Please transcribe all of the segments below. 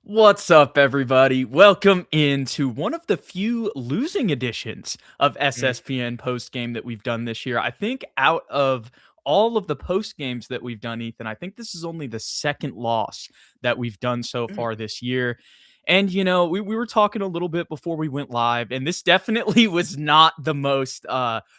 What's up, everybody? Welcome into one of the few losing editions of Mm, SSPN Postgame that we've done this year. I think out of all of the post games that we've done, Ethan, I think this is only the second loss that we've done so mm. far this year. And, we were talking a little bit before we went live, and this definitely was not the most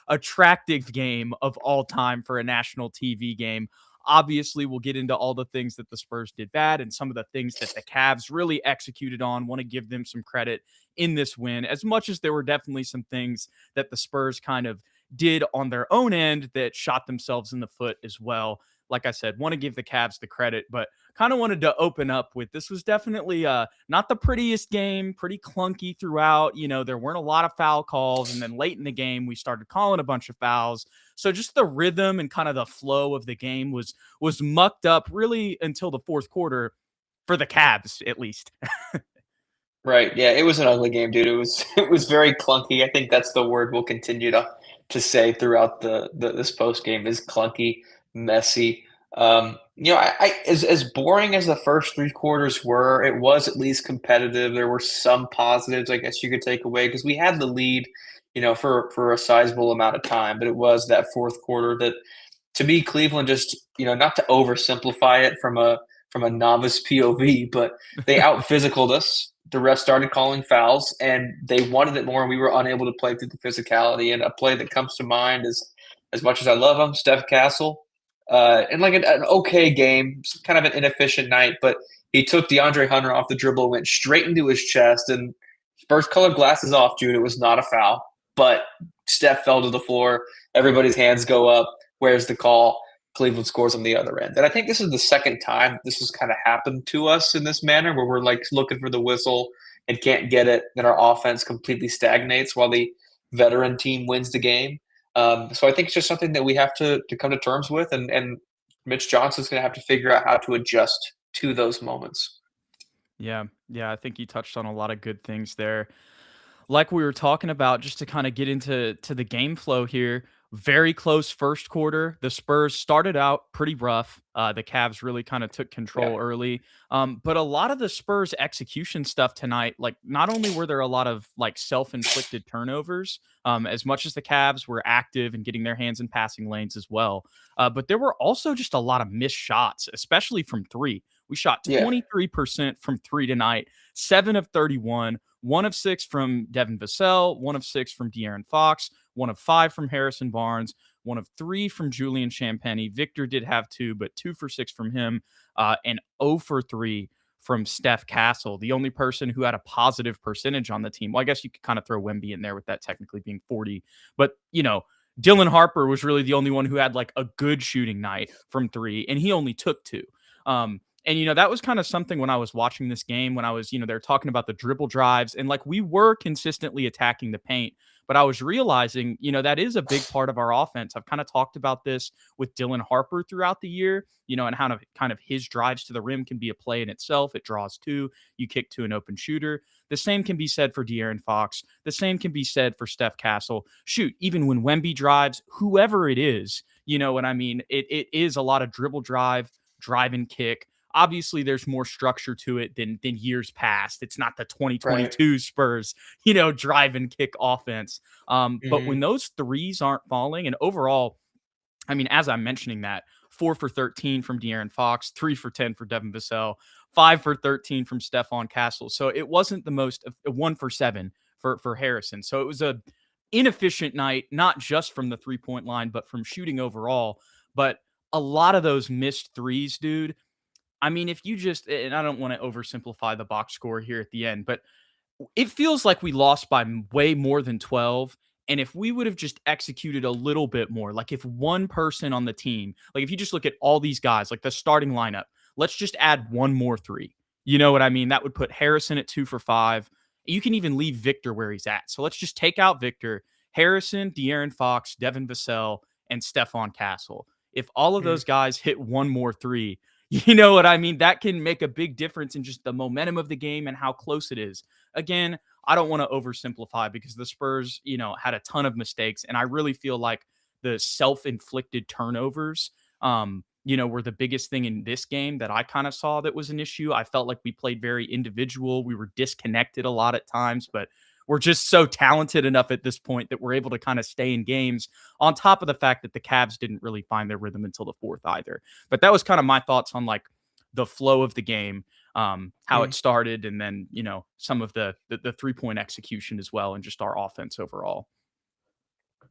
attractive game of all time for a national TV game. Obviously, we'll get into all the things that the Spurs did bad and some of the things that the Cavs really executed on. Want to give them some credit in this win, as much as there were definitely some things that the Spurs kind of did on their own end that shot themselves in the foot as well. Like I said, want to give the Cavs the credit, but kind of wanted to open up with this was definitely not the prettiest game, pretty clunky throughout. There weren't a lot of foul calls, and then late in the game we started calling a bunch of fouls. So just the rhythm and kind of the flow of the game was mucked up really until the fourth quarter for the Cavs, at least. Right, yeah, it was an ugly game, dude. It was it was very clunky. I think that's the word we'll continue to say throughout the this post game is clunky, messy. I as boring as the first three quarters were, it was at least competitive. There were some positives, I guess you could take away because we had the lead, for a sizable amount of time. But it was that fourth quarter that, to me, Cleveland just, not to oversimplify it from a novice POV, but they out physicaled us. The refs started calling fouls, and they wanted it more, and we were unable to play through the physicality. And a play that comes to mind is, as much as I love him, Steph Castle, in like an okay game, kind of an inefficient night, but he took DeAndre Hunter off the dribble, went straight into his chest, and Spurs colored glasses off, Jude. It was not a foul, but Steph fell to the floor. Everybody's hands go up. Where's the call? Cleveland scores on the other end. And I think this is the second time this has kind of happened to us in this manner where we're like looking for the whistle and can't get it, and our offense completely stagnates while the veteran team wins the game. So I think it's just something that we have to come to terms with, and Mitch Johnson's going to have to figure out how to adjust to those moments. Yeah, yeah, I think you touched on a lot of good things there. Like we were talking about, just to kind of get into the game flow here, very close first quarter. The Spurs started out pretty rough. The Cavs really kind of took Yeah. control early. But a lot of the Spurs execution stuff tonight, like not only were there a lot of like self-inflicted turnovers, as much as the Cavs were active and getting their hands in passing lanes as well, but there were also just a lot of missed shots, especially from three. We shot Yeah. 23% from three tonight, 7 of 31, 1 of 6 from Devin Vassell, 1 of 6 from De'Aaron Fox, 1 of 5 from Harrison Barnes, 1 of 3 from Julian Champagny. Victor did have two, but 2 for 6 from him, and 0 for 3 from Steph Castle, the only person who had a positive percentage on the team. Well, I guess you could kind of throw Wemby in there with that technically being 40, but Dylan Harper was really the only one who had like a good shooting night from three, and he only took two. And that was kind of something when I was watching this game, when I was, they're talking about the dribble drives, and like we were consistently attacking the paint, but I was realizing, that is a big part of our offense. I've kind of talked about this with Dylan Harper throughout the year, and how to kind of his drives to the rim can be a play in itself. It draws two, you kick to an open shooter. The same can be said for De'Aaron Fox. The same can be said for Steph Castle. Shoot, even when Wemby drives, whoever it is, you know what I mean? It is a lot of dribble drive and kick. Obviously there's more structure to it than years past. It's not the Right. 2022 Spurs, drive and kick offense. But when Mhm. those threes aren't falling, and overall, I mean, as I'm mentioning that, 4 for 13 from De'Aaron Fox, 3 for 10 for Devin Vassell, 5 for 13 from Stephon Castle. So it wasn't the most 1 for 7 for Harrison. So it was a inefficient night, not just from the 3 point line, but from shooting overall. But a lot of those missed threes, dude. I mean, if you just, and I don't want to oversimplify the box score here at the end, but it feels like we lost by way more than 12. And if we would have just executed a little bit more, like if one person on the team, like if you just look at all these guys, like the starting lineup, let's just add one more three. You know what I mean? That would put Harrison at 2 for 5. You can even leave Victor where he's at. So let's just take out Victor, Harrison, De'Aaron Fox, Devin Vassell, and Stephon Castle. If all of Mm. those guys hit one more three, you know what I mean? That can make a big difference in just the momentum of the game and how close it is. Again, I don't want to oversimplify because the Spurs, had a ton of mistakes. And I really feel like the self inflicted turnovers, were the biggest thing in this game that I kind of saw that was an issue. I felt like we played very individual. We were disconnected a lot at times, but we're just so talented enough at this point that we're able to kind of stay in games, on top of the fact that the Cavs didn't really find their rhythm until the fourth either. But that was kind of my thoughts on like the flow of the game, how it started, and then, some of the 3-point execution as well, and just our offense overall.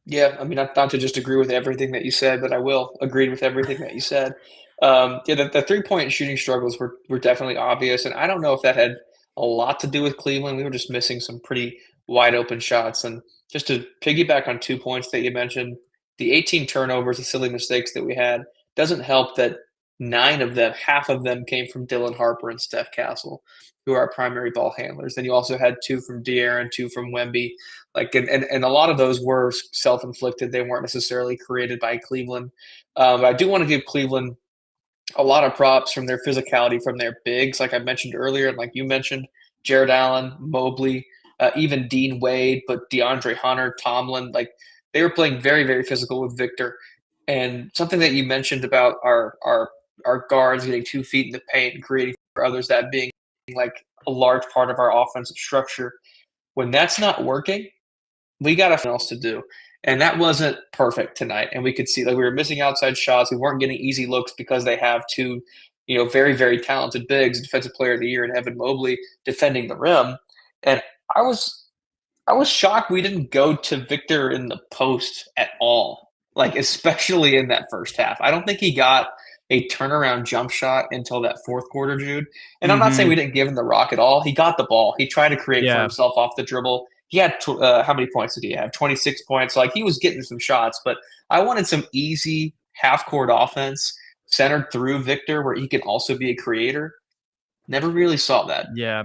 Yeah, I mean, not to just agree with everything that you said, but I will agree with everything that you said. Yeah, the 3-point shooting struggles were definitely obvious, and I don't know if that had a lot to do with Cleveland. We were just missing some pretty wide open shots. And just to piggyback on 2 points that you mentioned, the 18 turnovers, the silly mistakes that we had, doesn't help that 9 of them, half of them came from Dylan Harper and Steph Castle, who are our primary ball handlers. Then you also had 2 from De'Aaron, 2 from Wemby. Like, and a lot of those were self-inflicted. They weren't necessarily created by Cleveland. I do want to give Cleveland a lot of props from their physicality, from their bigs, like I mentioned earlier, and like you mentioned, Jared Allen, Mobley, even Dean Wade, but DeAndre Hunter, Tomlin, like they were playing very, very physical with Victor. And something that you mentioned about our guards getting 2 feet in the paint and creating for others, that being like a large part of our offensive structure. When that's not working, we got nothing else to do. And that wasn't perfect tonight. And we could see like we were missing outside shots. We weren't getting easy looks because they have 2, very, very talented bigs, defensive player of the year and Evan Mobley defending the rim. And I was I was shocked we didn't go to Victor in the post at all, like, especially in that first half. I don't think he got a turnaround jump shot until that fourth quarter, Jude. And I'm not saying we Mhm. didn't give him the rock at all. He got the ball. He tried to create for Yeah. himself off the dribble. He had how many points did he have? 26 points. So, like, he was getting some shots, but I wanted some easy half court offense centered through Victor where he can also be a creator. Never really saw that. Yeah.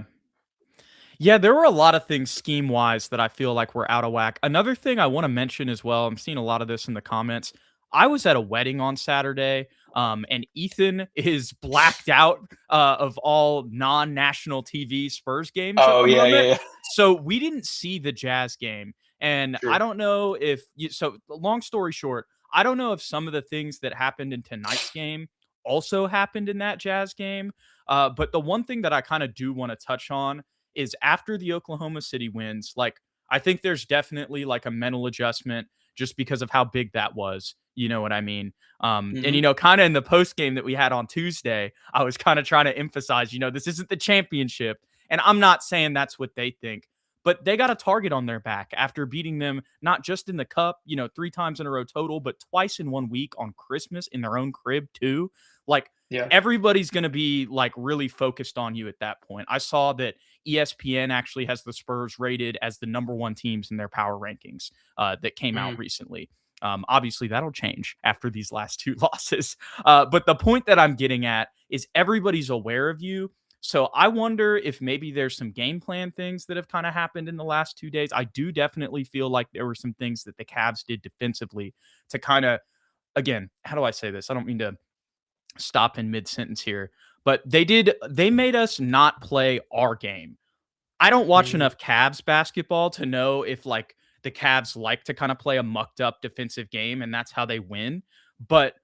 Yeah, there were a lot of things scheme wise that I feel like were out of whack. Another thing I want to mention as well, I'm seeing a lot of this in the comments. I was at a wedding on Saturday, and Ethan is blacked out of all non national TV Spurs games at Oh the yeah, yeah, moment. yeah. So we didn't see the Jazz game. And I Sure. don't know if so long story short, I don't know if some of the things that happened in tonight's game also happened in that Jazz game. But the one thing that I kind of do want to touch on is after the Oklahoma City wins, like I think there's definitely like a mental adjustment just because of how big that was. You know what I mean? And Hmm. kind of in the post game that we had on Tuesday, I was kind of trying to emphasize, this isn't the championship. And I'm not saying that's what they think, but they got a target on their back after beating them not just in the cup, 3 times in a row total, but twice in 1 week on Christmas in their own crib too. Like Yeah. everybody's going to be like really focused on you at that point. I saw that ESPN actually has the Spurs rated as the number one teams in their power rankings that came out Mhm. recently. Obviously, that'll change after these last 2 losses. But the point that I'm getting at is everybody's aware of you. So I wonder if maybe there's some game plan things that have kind of happened in the last 2 days. I do definitely feel like there were some things that the Cavs did defensively to kind of, again, how do I say this? I don't mean to stop in mid sentence here, but they made us not play our game. I don't watch Mhm. enough Cavs basketball to know if like the Cavs like to kind of play a mucked up defensive game and that's how they win. But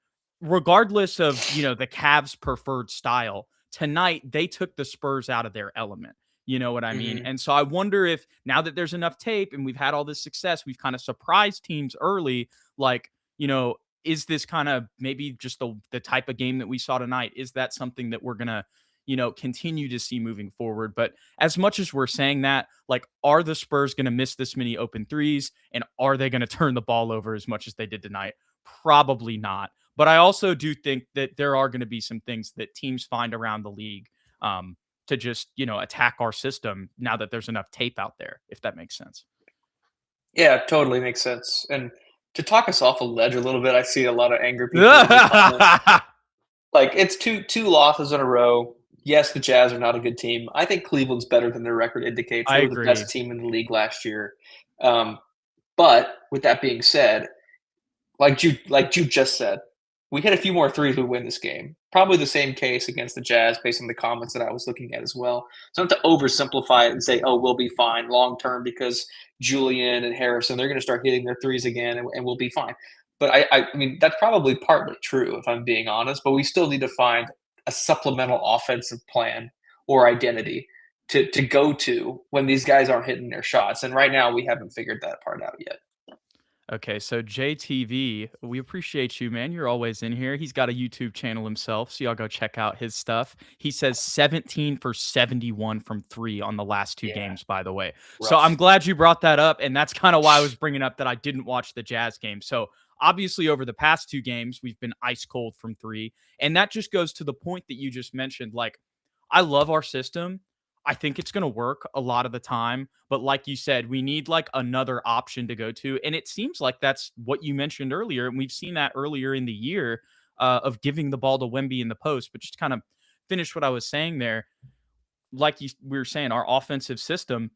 regardless of, the Cavs preferred style, tonight they took the Spurs out of their element. You know what I mean? Mhm. And so I wonder if now that there's enough tape and we've had all this success, we've kind of surprised teams early, like, is this kind of maybe just the type of game that we saw tonight? Is that something that we're gonna, continue to see moving forward? But as much as we're saying that, like, are the Spurs going to miss this many open threes? And are they going to turn the ball over as much as they did tonight? Probably not. But I also do think that there are going to be some things that teams find around the league to just, attack our system now that there's enough tape out there, if that makes sense. Yeah, totally makes sense. And to talk us off a ledge a little bit, I see a lot of angry people in the comments. Like it's two losses in a row. Yes, the Jazz are not a good team. I think Cleveland's better than their record indicates. I They were the agree. best team in the league last year. Um, but with that being said, like Jude just said, we hit a few more threes, we win this game. Probably the same case against the Jazz based on the comments that I was looking at as well. So not to oversimplify it and say, oh, we'll be fine long term because Julian and Harrison, they're going to start hitting their threes again and we'll be fine. But I mean, that's probably partly true if I'm being honest, but we still need to find a supplemental offensive plan or identity to go to when these guys aren't hitting their shots. And right now we haven't figured that part out yet. Okay, so JTV, we appreciate you, man. You're always in here. He's got a YouTube channel himself, so y'all go check out his stuff. He says 17 for 71 from three on the last two Yeah, games, by the way. So I'm rough. glad you brought that up, and that's kind of why I was bringing up that I didn't watch the Jazz game. So obviously, over the past two games, we've been ice cold from three, and that just goes to the point that you just mentioned. Like, I love our system. I think it's going to work a lot of the time. But like you said, we need like another option to go to. And it seems like that's what you mentioned earlier. And we've seen that earlier in the year of giving the ball to Wemby in the post. But just kind of finish what I was saying there. Like we were saying, our offensive system,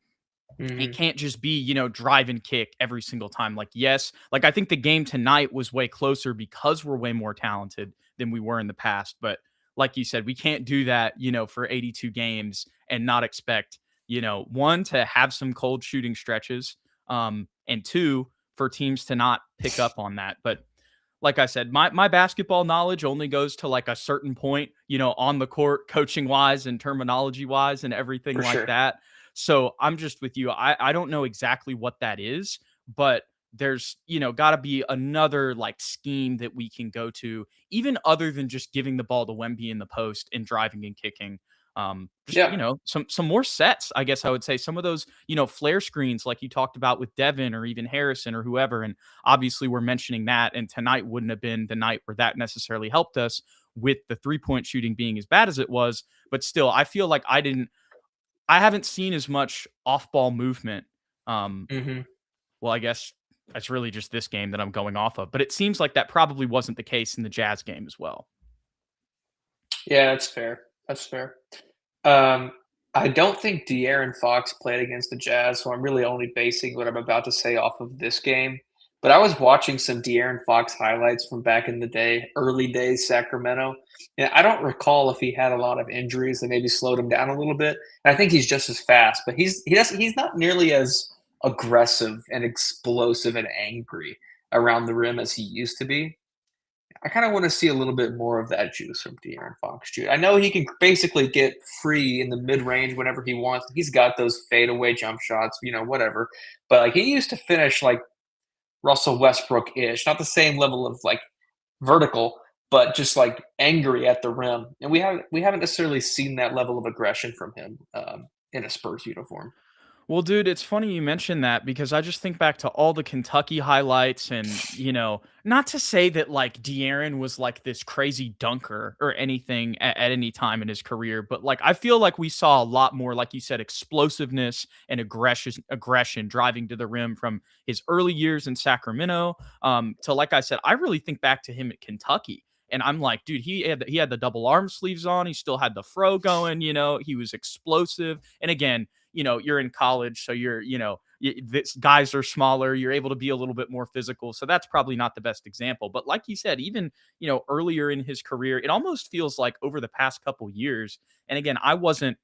it Hmm. can't just be, drive and kick every single time. Like, yes, like I think the game tonight was way closer because we're way more talented than we were in the past. But like you said, we can't do that, for 82 games and not expect, one, to have some cold shooting stretches, and two, for teams to not pick up on that. But like I said, my basketball knowledge only goes to like a certain point, on the court, coaching wise and terminology wise and everything For like sure. that. So I'm just with you. I don't know exactly what that is, but there's, got to be another like scheme that we can go to, even other than just giving the ball to Wemby in the post and driving and kicking. Just, Yeah. some more sets, I guess I would say. Some of those, flare screens like you talked about with Devin or even Harrison or whoever. And obviously we're mentioning that. And tonight wouldn't have been the night where that necessarily helped us with the 3-point shooting being as bad as it was. But still, I feel like I haven't seen as much off-ball movement. Um, Hmm. well, I guess that's really just this game that I'm going off of, but it seems like that probably wasn't the case in the Jazz game as well. Yeah, that's fair. That's fair. Um, I don't think De'Aaron Fox played against the Jazz, so I'm really only basing what I'm about to say off of this game. But I was watching some De'Aaron Fox highlights from back in the day, early days Sacramento. And I don't recall if he had a lot of injuries that maybe slowed him down a little bit. And I think he's just as fast, but he's not nearly as aggressive and explosive and angry around the rim as he used to be. I kind of want to see a little bit more of that juice from De'Aaron Fox, Jude. I know he can basically get free in the mid range whenever he wants. He's got those fadeaway jump shots, whatever. But like he used to finish like Russell Westbrook ish, not the same level of like vertical, but just like angry at the rim. And we haven't necessarily seen that level of aggression from him in a Spurs uniform. Well, dude, it's funny you mentioned that because I just think back to all the Kentucky highlights and, not to say that like De'Aaron was like this crazy dunker or anything at any time in his career, but like I feel like we saw a lot more, like you said, explosiveness and aggression driving to the rim from his early years in Sacramento. To like I said, I really think back to him at Kentucky. And I'm like, dude, he had the double arm sleeves on. He still had the fro going. He was explosive. And again, you're in college, so you're, this guys are smaller, you're able to be a little bit more physical. So that's probably not the best example. But like you said, even, earlier in his career, it almost feels like over the past couple years. And again, I wasn't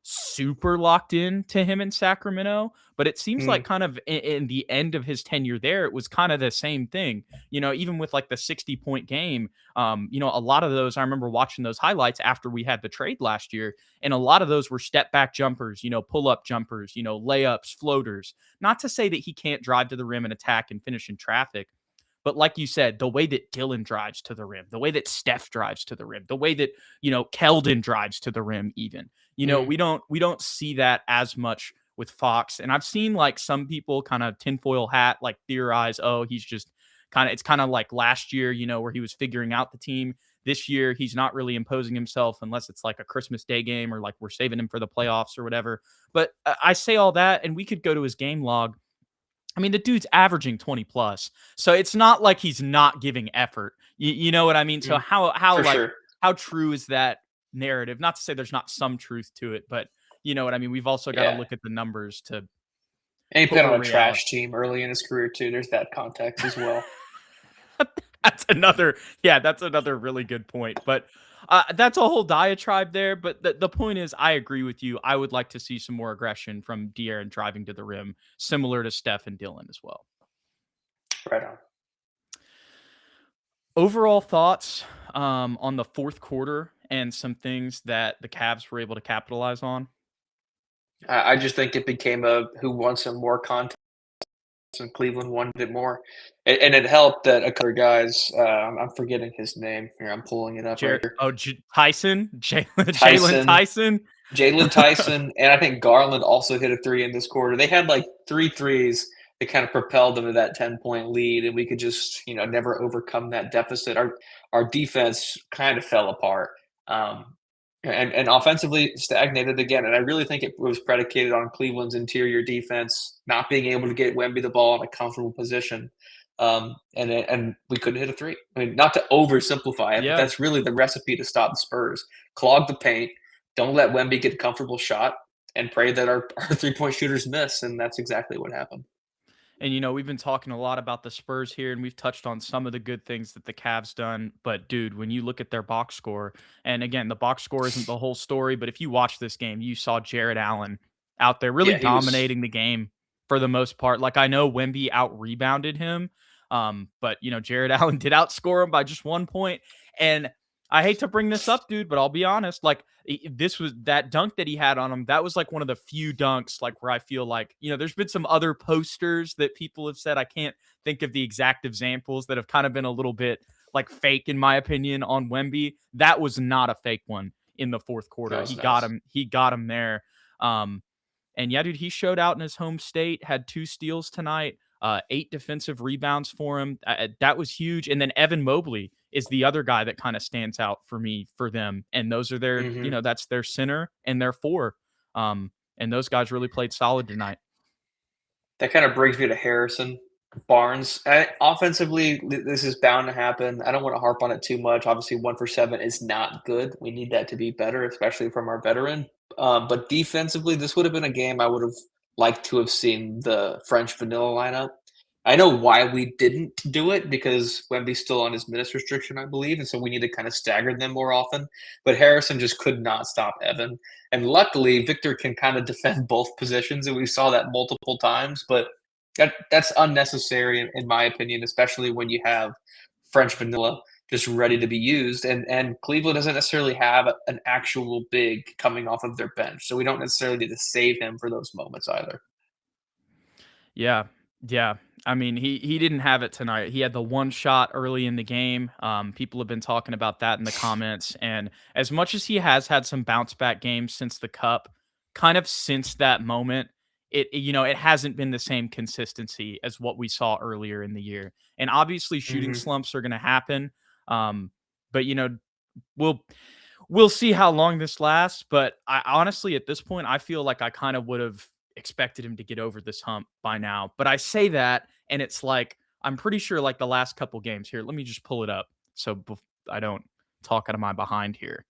super locked in to him in Sacramento, but it seems like Mm, kind of in the end of his tenure there, it was kind of the same thing. Even with like the 60-point game, a lot of those I remember watching those highlights after we had the trade last year, and a lot of those were step back jumpers, pull up jumpers, layups, floaters. Not to say that he can't drive to the rim and attack and finish in traffic, but like you said, the way that Dylan drives to the rim, the way that Steph drives to the rim, the way that, Keldon drives to the rim even. mm, We don't see that as much with Fox. And I've seen like some people kind of tinfoil hat like theorize, oh, he's just it's kind of like last year, where he was figuring out the team. This year, he's not really imposing himself unless it's like a Christmas Day game or like we're saving him for the playoffs or whatever. But I say all that, and we could go to his game log. I mean, the dude's averaging 20 plus. So it's not like he's not giving effort. You know what I mean? So mm. how For like sure. how true is that narrative? Not to say there's not some truth to it, but you know what I mean? We've also got to Yeah. look at the numbers to And he put played on where a reality. trash team early in his career too. There's that context as well. That's another really good point. But that's a whole diatribe there. But the point is, I agree with you. I would like to see some more aggression from De'Aaron driving to the rim, similar to Steph and Dylan as well. Right on. Overall thoughts on the fourth quarter and some things that the Cavs were able to capitalize on. I just think it became a who wants some more content, and Cleveland wanted it more, and it helped that a couple of guys. I'm forgetting his name here. I'm pulling it up right here. Tyson, Jalen Tyson, Tyson. Jalen Tyson, and I think Garland also hit a three in this quarter. They had like three threes that kind of propelled them to that 10-point lead, and we could just never overcome that deficit. Our defense kind of fell apart. And offensively stagnated again. And I really think it was predicated on Cleveland's interior defense not being able to get Wemby the ball in a comfortable position. And we couldn't hit a three. I mean, not to oversimplify it, but Yeah. that's really the recipe to stop the Spurs. Clog the paint, don't let Wemby get a comfortable shot, and pray that our 3-point shooters miss. And that's exactly what happened. And we've been talking a lot about the Spurs here, and we've touched on some of the good things that the Cavs done. But dude, when you look at their box score, and again, the box score isn't the whole story, but if you watch this game, you saw Jared Allen out there really Yeah, he was. dominating the game for the most part. Like I know Wemby out rebounded him, but Jared Allen did outscore him by just 1 point. And I hate to bring this up, dude, but I'll be honest. Like this was that dunk that he had on him. That was like one of the few dunks, like where I feel like there's been some other posters that people have said. I can't think of the exact examples that have kind of been a little bit like fake, in my opinion, on Wemby. That was not a fake one in the fourth That quarter. was He got nice. him. He got him there. And yeah, dude, he showed out in his home state. Had 2 steals tonight. 8 defensive rebounds for him. That was huge. And then Evan Mobley is the other guy that kind of stands out for me for them. And those are Hmm. that's their center and their four. And those guys really played solid tonight. That kind of brings me to Harrison Barnes. Offensively, this is bound to happen. I don't want to harp on it too much. Obviously, 1 for 7 is not good. We need that to be better, especially from our veteran. But defensively, this would have been a game I would have liked to have seen the French vanilla lineup. I know why we didn't do it because Wemby's still on his minutes restriction, I believe, and so we need to kind of stagger them more often. But Harrison just could not stop Evan. And luckily, Victor can kind of defend both positions, and we saw that multiple times. But that's unnecessary, in my opinion, especially when you have French vanilla just ready to be used. And Cleveland doesn't necessarily have an actual big coming off of their bench, so we don't necessarily need to save him for those moments either. Yeah. Yeah. I mean, he didn't have it tonight. He had the one shot early in the game. People have been talking about that in the comments. And as much as he has had some bounce back games since the cup, kind of since that moment, it hasn't been the same consistency as what we saw earlier in the year. And obviously shooting Hmm. slumps are gonna happen. But we'll we'll see how long this lasts. But I honestly, at this point, I feel like I kind of would have expected him to get over this hump by now. But I say that, and it's like I'm pretty sure, like the last couple games here. Let me just pull it up so I don't talk out of my behind here.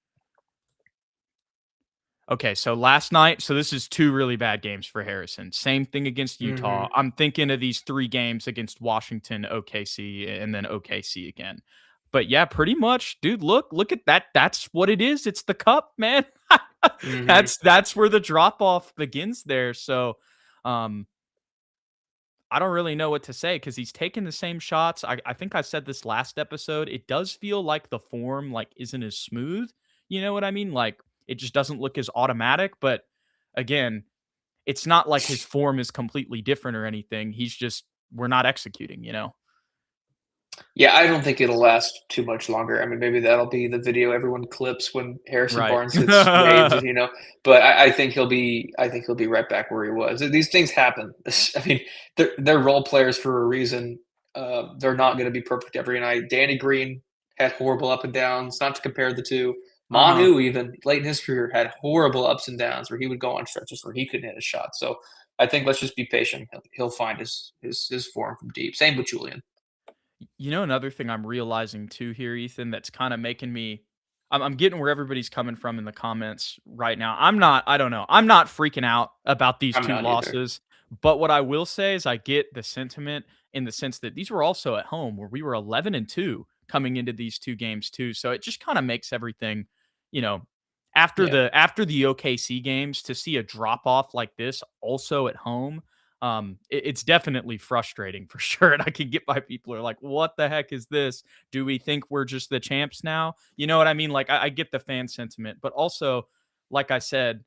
Okay, so last night, so this is 2 really bad games for Harrison. Same thing against Utah. Hmm. I'm thinking of these 3 games against Washington, OKC, and then OKC again. But yeah, pretty much, dude, look at that. That's what it is. It's the cup, man. Hmm. That's where the drop off begins there. So, um I don't really know what to say because he's taking the same shots. I think I said this last episode. It does feel like the form like isn't as smooth. You know what I mean? Like it just doesn't look as automatic. But again, it's not like his form is completely different or anything. He's just we're not executing. Yeah, I don't think it'll last too much longer. I mean, maybe that'll be the video everyone clips when Harrison Right. Barnes gets waived. But I think he'll be. I think he'll be right back where he was. These things happen. I mean, they're role players for a reason. They're not going to be perfect every night. Danny Green had horrible up and downs. Not to compare the two. Uh-huh. Manu, even late in his career, had horrible ups and downs where he would go on stretches where he couldn't hit a shot. So I think let's just be patient. He'll find his form from deep. Same with Julian. Another thing I'm realizing too here, Ethan, that's kind of making me I'm getting where everybody's coming from in the comments right now. I don't know. I'm not freaking out about these I'm 2 not either. losses, but what I will say is I get the sentiment in the sense that these were also at home where we were 11-2 coming into these 2 games too. So it just kind of makes everything, you know, after Yeah. the OKC games to see a drop off like this also at home. It's definitely frustrating for sure. And I can get why people are like, what the heck is this? Do we think we're just the champs now? You know what I mean? Like, I get the fan sentiment, but also, like I said,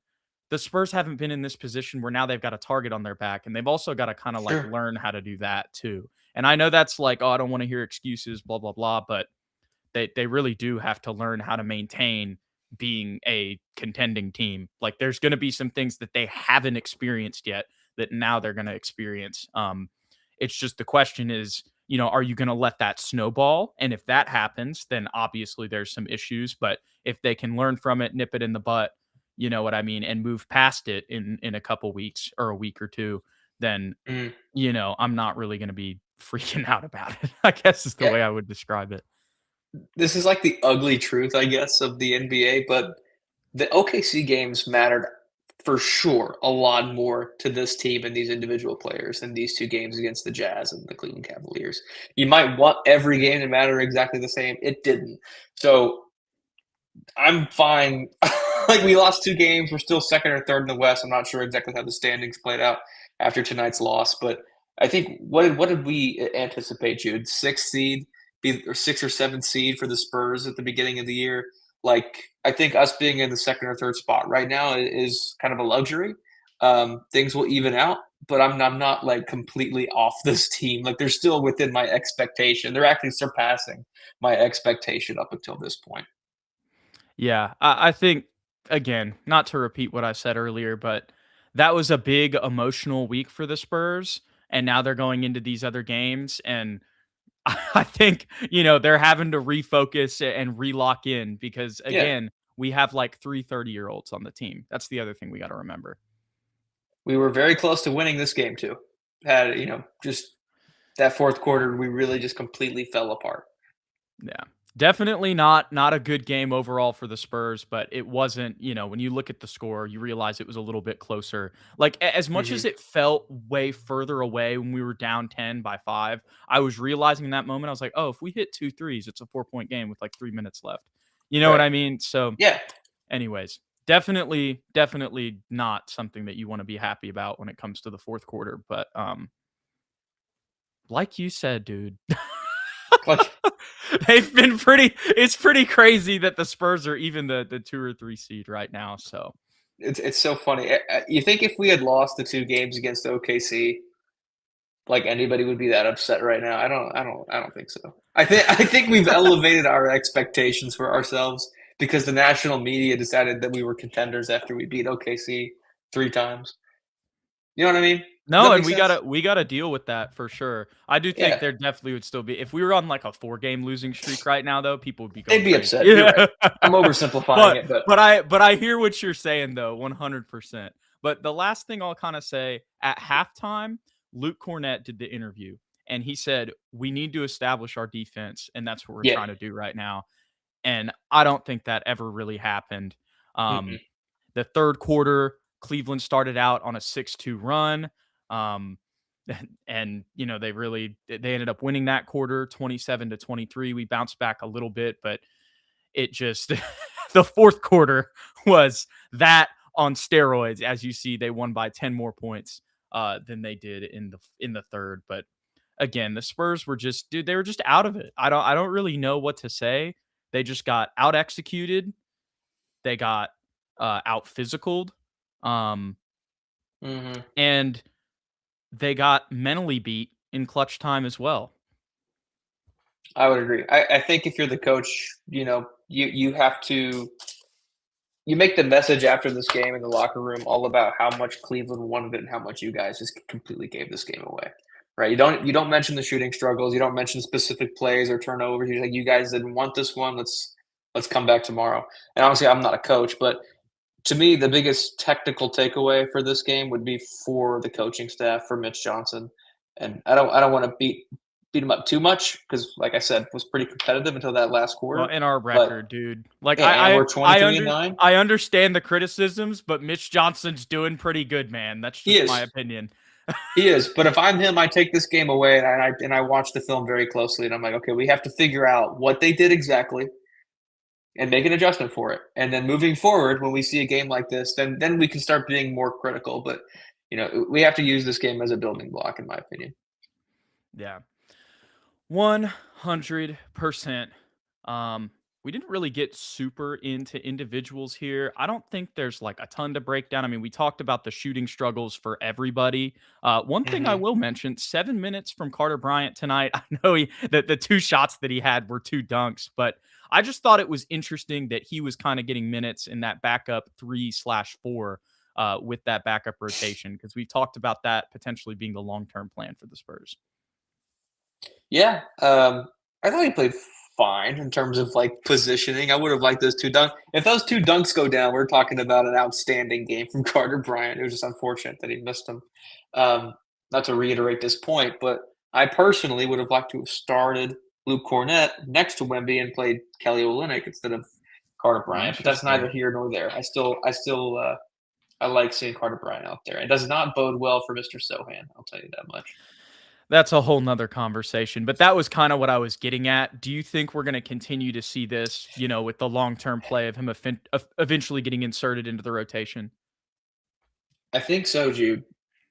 the Spurs haven't been in this position where now they've got a target on their back, and they've also got to kind of like Sure. learn how to do that too. And I know that's like, oh, I don't want to hear excuses, blah, blah, blah, but they really do have to learn how to maintain being a contending team. Like there's going to be some things that they haven't experienced yet that now they're going to experience. It's just the question is, are you going to let that snowball? And if that happens, then obviously there's some issues. But if they can learn from it, nip it in the butt, you know what I mean, and move past it in a couple weeks or a week or two, then Mm. I'm not really going to be freaking out about it. I guess is the Yeah, way I would describe it. this is like the ugly truth, I guess, of the NBA, but the OKC games mattered for sure a lot more to this team and these individual players than these 2 games against the Jazz and the Cleveland Cavaliers. You might want every game to matter exactly the same. It didn't. So I'm fine. Like we lost 2 games. We're still second or third in the West. I'm not sure exactly how the standings played out after tonight's loss, but I think what did we anticipate, Jude? 6th seed, be or 6th or 7th seed for the Spurs at the beginning of the year. Like I think us being in the second or third spot right now is kind of a luxury. Things will even out, but I'm not like completely off this team. Like they're still within my expectation. They're actually surpassing my expectation up until this point. Yeah, I think again, not to repeat what I said earlier, but that was a big emotional week for the Spurs, and now they're going into these other games, and I think they're having to refocus and relock in because Yeah, again, we have like 3 30-year-olds on the team. That's the other thing we got to remember. we were very close to winning this game too. Had just that fourth quarter, we really just completely fell apart. Yeah. Definitely not a good game overall for the Spurs, but it wasn't, when you look at the score, you realize it was a little bit closer. Like as much Hmm. as it felt way further away when we were down 10 by 5, I was realizing in that moment I was like, "Oh, if we hit 2 threes, it's a 4-point game with like 3 minutes left." You know what Right. I mean? So, Yeah. anyways, definitely not something that you want to be happy about when it comes to the fourth quarter, but like you said, dude, Like they've been pretty it's pretty crazy that the Spurs are even the 2 or 3 seed right now, so it's so funny. You think if we had lost the 2 games against OKC, like anybody would be that upset right now? I don't think so. I think we've elevated our expectations for ourselves because the national media decided that we were contenders after we beat OKC 3 times. You know what I mean? Does no, that and make we sense? gotta deal with that for sure. I do think Yeah, there definitely would still be if we were on, like, a 4-game losing streak right now, though, people would be they'd going be crazy. upset. You're right. Yeah. I'm oversimplifying But it, but but I hear what you're saying, though, 100%. But the last thing I'll kinda say, at halftime, Luke Cornett did the interview, and he said, "We need to establish our defense, and that's what we're yeah. trying to do right now." And I don't think that ever really happened. Mm-mm. The third quarter, Cleveland started out on a 6-2 run. Um, and they ended up winning that quarter 27-23. We bounced back a little bit, but it just the fourth quarter was that on steroids. As you see, they won by 10 more points than they did in the third. But again, the Spurs were just dude, they were just out of it. I don't really know what to say. They just got out executed. They got out physicaled. Um, Mhm. and they got mentally beat in clutch time as well. I would agree. I think if you're the coach, you have to you make the message after this game in the locker room all about how much Cleveland wanted it and how much you guys just completely gave this game away. Right? You don't mention the shooting struggles, you don't mention specific plays or turnovers. You're like, you guys didn't want this one. Let's come back tomorrow. And obviously I'm not a coach, but to me, the biggest technical takeaway for this game would be for the coaching staff, for Mitch Johnson. And I don't want to beat him up too much because, like I said, was pretty competitive until that last Well, quarter. in our But record, dude. Like yeah, and we're 23 and 9. I understand the criticisms, but Mitch Johnson's doing pretty good, man. That's He just my is, opinion. he is. But if I'm him, I take this game away and I watch the film very closely, and I'm like, okay, we have to figure out what they did exactly and make an adjustment for it. And then moving forward, when we see a game like this, then we can start being more critical. But we have to use this game as a building block, in my opinion. Yeah. 100%. We didn't really get super into individuals here. I don't think there's like a ton to break down. I mean, we talked about the shooting struggles for everybody. One thing I Hmm. will mention: 7 minutes from Carter Bryant tonight. I know the two shots that he had were two dunks, but I just thought it was interesting that he was kind of getting minutes in that backup 3/4 with that backup rotation, because we've talked about that potentially being the long term plan for the Spurs. Yeah, I thought he played fine in terms of like positioning. I would have liked those two dunks. If those two dunks go down, we're talking about an outstanding game from Carter Bryant. It was just unfortunate that he missed them. Um, Not to reiterate this point, but I personally would have liked to have started Luke Cornett next to Wemby and played Kelly Olynyk instead of Carter Bryant. But that's neither Interesting. here nor there. I like seeing Carter Bryant out there. It does not bode well for Mr. Sohan. I'll tell you that much. That's a whole nother conversation, but that was kind of what I was getting at. Do you think we're going to continue to see this, with the long term play of him eventually getting inserted into the rotation? I think so, Jude.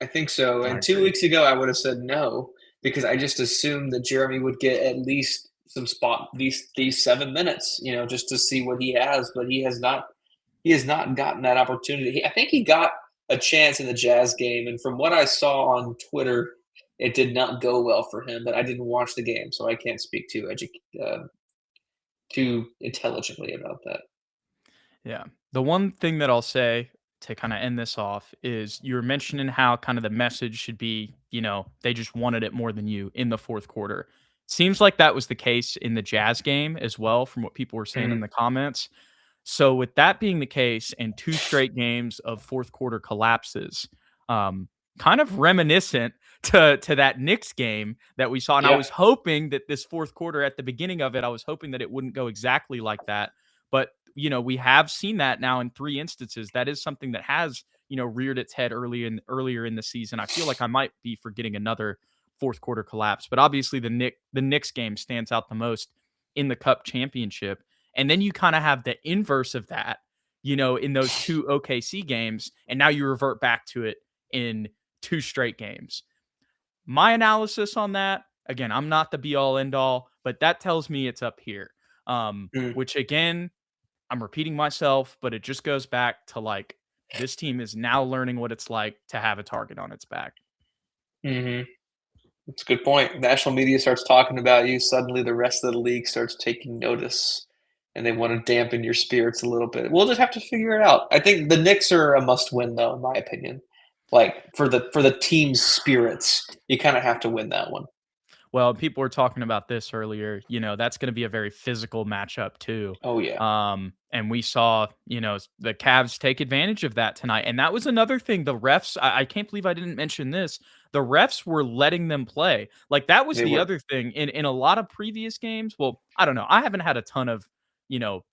I think so. I And 2 agree. weeks ago, I would have said no because I just assumed that Jeremy would get at least some spot these 7 minutes, just to see what he has. But he has not. He has not gotten that opportunity. I think he got a chance in the Jazz game, and from what I saw on Twitter, it did not go well for him. But I didn't watch the game, so I can't speak too intelligently about that. Yeah. The one thing that I'll say to kind of end this off is you were mentioning how kind of the message should be, they just wanted it more than you in the fourth quarter. Seems like that was the case in the Jazz game as well, from what people were saying in Mhm. the comments. So, with that being the case, and two straight games of fourth quarter collapses, um, kind of reminiscent to that Knicks game that we saw. And I Yeah. was hoping that this fourth quarter, at the beginning of it, I was hoping that it wouldn't go exactly like that. But we have seen that now in three instances. That is something that has reared its head earlier in the season. I feel like I might be forgetting another fourth quarter collapse, but obviously the Knicks game stands out the most in the Cup championship. And then you kind of have the inverse of that, in those two OKC games, and now you revert back to it in two straight games. My analysis on that, again, I'm not the be all end all, but that tells me it's up here. Mm. Which again, I'm repeating myself, but it just goes back to like this team is now learning what it's like to have a target on its back. Mhm. That's a good point. National media starts talking about you, suddenly the rest of the league starts taking notice, and they wanna dampen your spirits a little bit. We'll just have to figure it out. I think the Knicks are a must-win, though, in my opinion. Like, for the team's spirits, you kinda have to win that one. Well, people were talking about this earlier. That's going to be a very physical matchup too. Oh, yeah. And we saw, the Cavs take advantage of that tonight. And that was another thing. The refs, I can't believe I didn't mention this. The refs were letting them play. Like that was They the were. other thing in a lot of previous games. Well, I don't know. I haven't had a ton of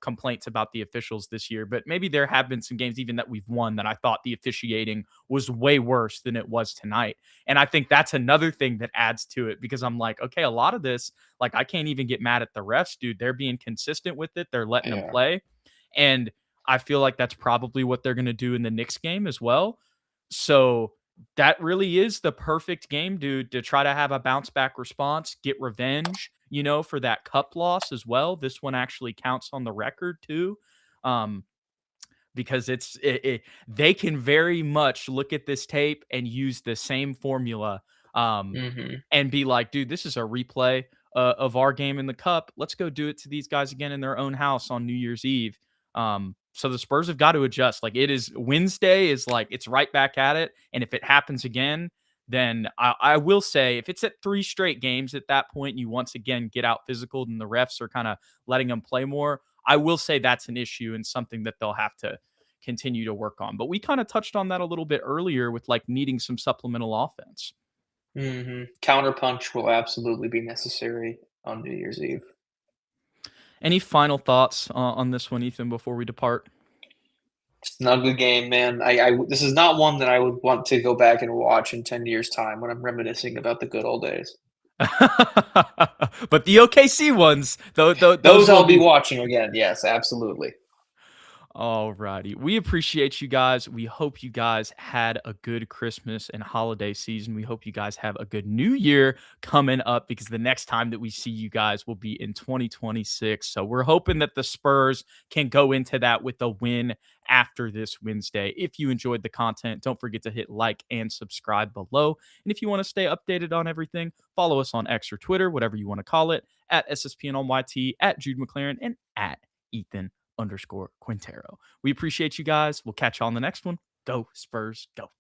complaints about the officials this year, but maybe there have been some games even that we've won that I thought the officiating was way worse than it was tonight. And I think that's another thing that adds to it, because I'm like, okay, a lot of this, like, I can't even get mad at the refs, dude. They're being consistent with it. They're letting them Yeah. play. And I feel like that's probably what they're going to do in the Knicks game as well. So that really is the perfect game, dude, to try to have a bounce back response, get revenge, for that cup loss as well. This one actually counts on the record too. Um, because they can very much look at this tape and use the same formula, Mhm. and be like, dude, this is a replay of our game in the cup. Let's go do it to these guys again in their own house on New Year's Eve. So the Spurs have got to adjust. Like, it is Wednesday is like it's right back at it, and if it happens again, then I will say if it's at three straight games at that point, you once again get out physical, and the refs are kind of letting them play more. I will say that's an issue and something that they'll have to continue to work on. But we kind of touched on that a little bit earlier with like needing some supplemental offense. Mhm. Counterpunch will absolutely be necessary on New Year's Eve. Any final thoughts on this one, Ethan, before we depart? It's an ugly game, man. This is not one that I would want to go back and watch in 10 years' time when I'm reminiscing about the good old days. But the OKC ones, though, those Those will I'll be be. watching again. Yes, absolutely. All righty. We appreciate you guys. We hope you guys had a good Christmas and holiday season. We hope you guys have a good new year coming up because the next time that we see you guys will be in 2026. So we're hoping that the Spurs can go into that with a win after this Wednesday. If you enjoyed the content, don't forget to hit like and subscribe below. And if you want to stay updated on everything, follow us on X or Twitter, whatever you want to call it, at SSPN on YT, at Jude McLaren, and at Ethan_Quintero. We appreciate you guys. We'll catch you on the next one. Go Spurs, go.